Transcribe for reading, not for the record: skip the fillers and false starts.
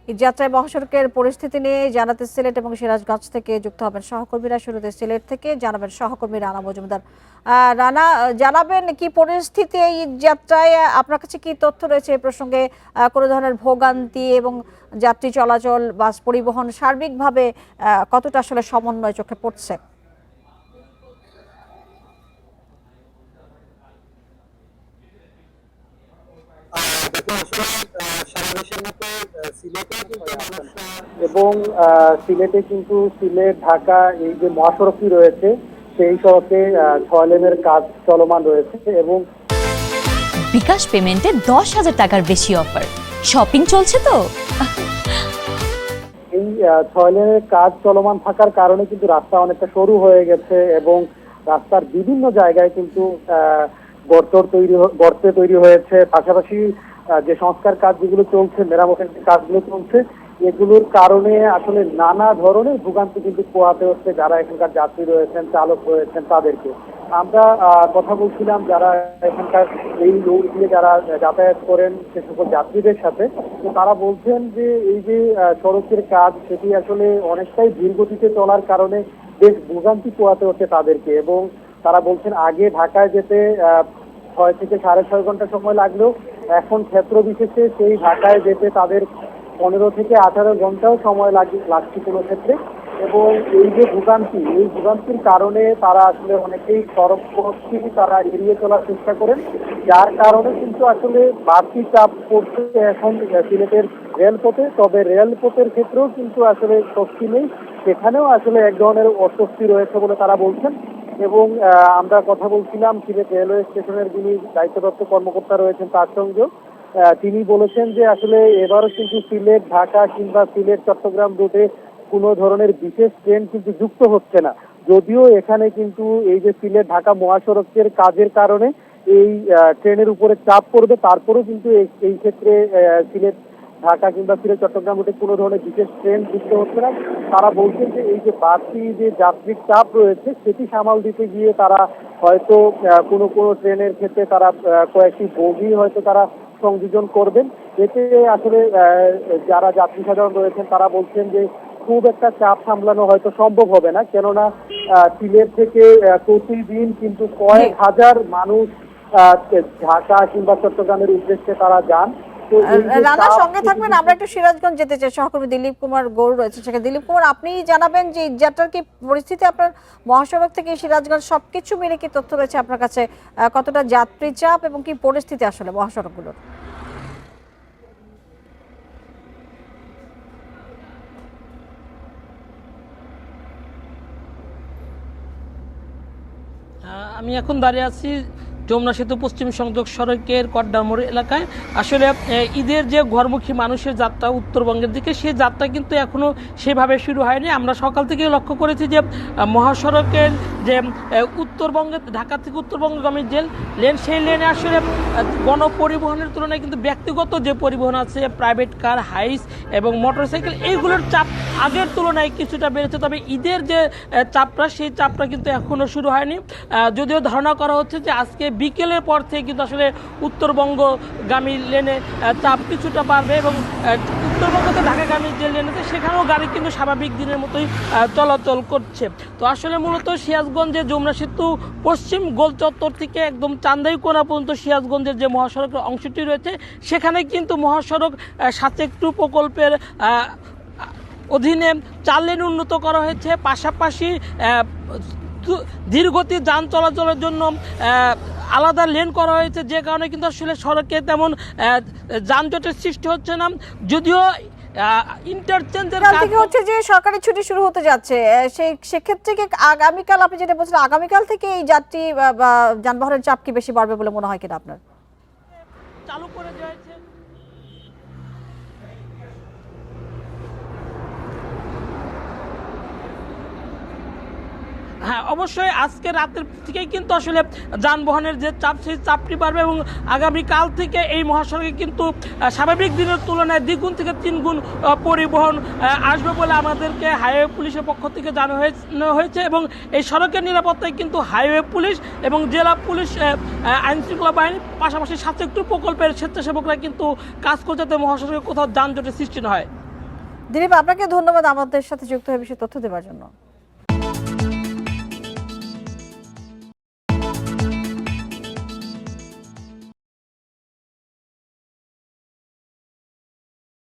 যাত্রায় মহাসড়কের পরিস্থিতি নিয়ে জানাতে সিলেট এবং সিরাজগঞ্জ থেকে যুক্ত হবেন সহকর্মীরা। শুরুতে সিলেট থেকে জানাবেন সহকর্মী রানা মজুমদার। রানা, জানাবেন কি পরিস্থিতি এই যাত্রায়? আপনার কাছে কি তথ্য রয়েছে এই প্রসঙ্গে? কোনো ধরনের ভোগান্তি এবং যাত্রী চলাচল, বাস পরিবহন সার্বিকভাবে কতটা আসলে সমন্বয় চোখে পড়ছে? এবং সিলেটে কিন্তু সিলেট ঢাকা এই যে মহাসড়কটি রয়েছে সেই সড়কে 6 লেনের কাজ চলমান রয়েছে এবং বিকাশ পেমেন্টে 10,000 টাকার বেশি অফার, শপিং চলছে তো। এই 6 লেনের কাজ চলমান থাকার কারণে কিন্তু রাস্তা অনেকটা সরু হয়ে গেছে এবং রাস্তার বিভিন্ন জায়গায় কিন্তু গর্তে তৈরি হয়েছে। পাশাপাশি যে সংস্কার কাজ যেগুলো চলছে, মেরামতের যে কাজগুলো চলছে, এগুলোর কারণে আসলে নানা ধরনের ভোগান্তি কিন্তু পোহাতে হচ্ছে যারা এখানকার যাত্রী রয়েছেন, চালক রয়েছেন তাদেরকে। আমরা কথা বলছিলাম যারা এখানকার এই রোড দিয়ে যারা যাতায়াত করেন সে সকল যাত্রীদের সাথে। তো তারা বলছেন যে এই যে সড়কের কাজ সেটি আসলে অনেকটাই ধীর গতিতে চলার কারণে বেশ ভোগান্তি পোহাতে হচ্ছে তাদেরকে। এবং তারা বলছেন আগে ঢাকায় যেতে 6 থেকে 6.5 ঘন্টা সময় লাগলেও এখন ক্ষেত্র বিশেষে সেই ঢাকায় যেতে তাদের 15 থেকে 18 ঘন্টাও সময় লাগছে কোনো ক্ষেত্রে। এবং এই যে ভোগান্তি, এই ভোগান্তির কারণে তারা আসলে অনেকেই সড়ক পথটি তারা এড়িয়ে চলার চেষ্টা করেন, যার কারণে কিন্তু আসলে বাড়তি চাপ পড়ছে এখন সিলেটের রেলপথে। তবে রেলপথের ক্ষেত্রেও কিন্তু আসলে স্বস্তি নেই, সেখানেও আসলে এক ধরনের অস্বস্তি রয়েছে বলে তারা বলছেন। এবং আমরা কথা বলছিলাম সিলেট রেলওয়ে স্টেশনের যিনি দায়িত্বপ্রাপ্ত কর্মকর্তা রয়েছেন তার সঙ্গেও। তিনি বলেছেন যে আসলে এবারও কিন্তু সিলেট ঢাকা কিংবা সিলেট চট্টগ্রাম রুটে কোনো ধরনের বিশেষ ট্রেন কিন্তু যুক্ত হচ্ছে না। যদিও এখানে কিন্তু এই যে সিলেট ঢাকা মহাসড়কের কাজের কারণে এই ট্রেনের উপরে চাপ পড়বে, তারপরেও কিন্তু এই ক্ষেত্রে সিলেট ঢাকা কিংবা সিলেট চট্টগ্রাম রুটে কোনো ধরনের বিশেষ ট্রেন যুক্ত হচ্ছে না। তারা বলছেন যে এই যে বাড়তি যে যাত্রীর চাপ রয়েছে সেটি সামাল দিতে গিয়ে তারা হয়তো কোনো কোনো ট্রেনের ক্ষেত্রে তারা কয়েকটি বগি হয়তো তারা সংযোজন করবেন। এতে আসলে যারা যাত্রী সাধারণ রয়েছেন তারা বলছেন যে খুব একটা চাপ সামলানো হয়তো সম্ভব হবে না, কেননা সিলেট থেকে প্রতিদিন কিন্তু কয়েক হাজার মানুষ ঢাকা কিংবা চট্টগ্রামের উদ্দেশ্যে তারা যান। রানা, সঙ্গে থাকবেন। আমরা একটু সিরাজগঞ্জ যেতে চাই, সহকর্মী দিলীপ কুমার গৌর রয়েছে সেখানে। দিলীপ কুমার, আপনি জানাবেন যে যাত্রার কি পরিস্থিতি আপনার মহাসড়ক থেকে সিরাজগঞ্জ সবকিছু মিলে কি তথ্য রয়েছে আপনার কাছে? কতটা যাত্রী চাপ এবং কি পরিস্থিতি আসলে মহাসড়কগুলোর? আমি এখন দাঁড়িয়ে আছি যমুনা সেতু পশ্চিম সংযোগ সড়কের কড্ডামোড় এলাকায়। আসলে ঈদের যে ঘরমুখী মানুষের যাত্রা উত্তরবঙ্গের দিকে, সেই যাত্রা কিন্তু এখনও সেভাবে শুরু হয়নি। আমরা সকাল থেকে লক্ষ্য করেছি যে মহাসড়কের যে উত্তরবঙ্গের ঢাকা থেকে উত্তরবঙ্গগামী যে লেন, সেই লেনে আসলে গণপরিবহনের তুলনায় কিন্তু ব্যক্তিগত যে পরিবহন আছে, প্রাইভেট কার, হাইস এবং মোটরসাইকেল, এইগুলোর চাপ আগের তুলনায় কিছুটা বেড়েছে। তবে ঈদের যে চাপটা, সেই চাপটা কিন্তু এখনও শুরু হয়নি। যদিও ধারণা করা হচ্ছে যে আজকে বিকেলের পর থেকে কিন্তু আসলে উত্তরবঙ্গগামী লেনে চাপ কিছুটা বাড়বে এবং উত্তরবঙ্গতে ঢাকাগামী যে লেন আছে সেখানেও গাড়ি কিন্তু স্বাভাবিক দিনের মতোই চলাচল করছে। তো আসলে মূলত সিরাজগঞ্জের যমুনা সেতু পশ্চিম গোল চত্বর থেকে একদম চান্দাইকোনা পর্যন্ত সিরাজগঞ্জের যে মহাসড়কের অংশটি রয়েছে, সেখানে কিন্তু মহাসড়ক 7 প্রকল্পের অধীনে 4 লেন উন্নত করা হয়েছে। পাশাপাশি ধীরগতির যান চলাচলের জন্য আলাদা লেন করা হয়েছে, যে কারণে কিন্তু আসলে সড়কে তেমন যানজটের সৃষ্টি হচ্ছে না। যদিও ইন্টারচেঞ্জের কাজ হচ্ছে যে সরকারি ছুটি শুরু হতে যাচ্ছে, সেক্ষেত্রে কি আগামীকাল, আপনি যেটা বলছেন, আগামীকাল থেকে এই যাত্রী বা যানবাহনের চাপ কি বেশি বাড়বে বলে মনে হয় কিনা আপনার? চালু করে দেওয়া হয়েছে। হ্যাঁ, অবশ্যই আজকে রাতের থেকেই কিন্তু আসলে যানবাহনের যে চাপ, সেই চাপটি বাড়বে এবং আগামীকাল থেকে এই মহাসড়কে কিন্তু স্বাভাবিক দিনের তুলনায় 2 থেকে 3 গুণ পরিবহন আসবে বলে আমাদেরকে হাইওয়ে পুলিশের পক্ষ থেকে জানানো হয়েছে। এবং এই সড়কের নিরাপত্তায় কিন্তু হাইওয়ে পুলিশ এবং জেলা পুলিশ, আইনশৃঙ্খলা বাহিনী, পাশাপাশি 7 প্রকল্পের স্বেচ্ছাসেবকরা কিন্তু কাজ করছে যাতে মহাসড়কে কোথাও যানজটের সৃষ্টি না হয়। দিলীপ, আপনাকে ধন্যবাদ আমাদের সাথে যুক্ত হয়ে বিষয়ে তথ্য দেওয়ার জন্য।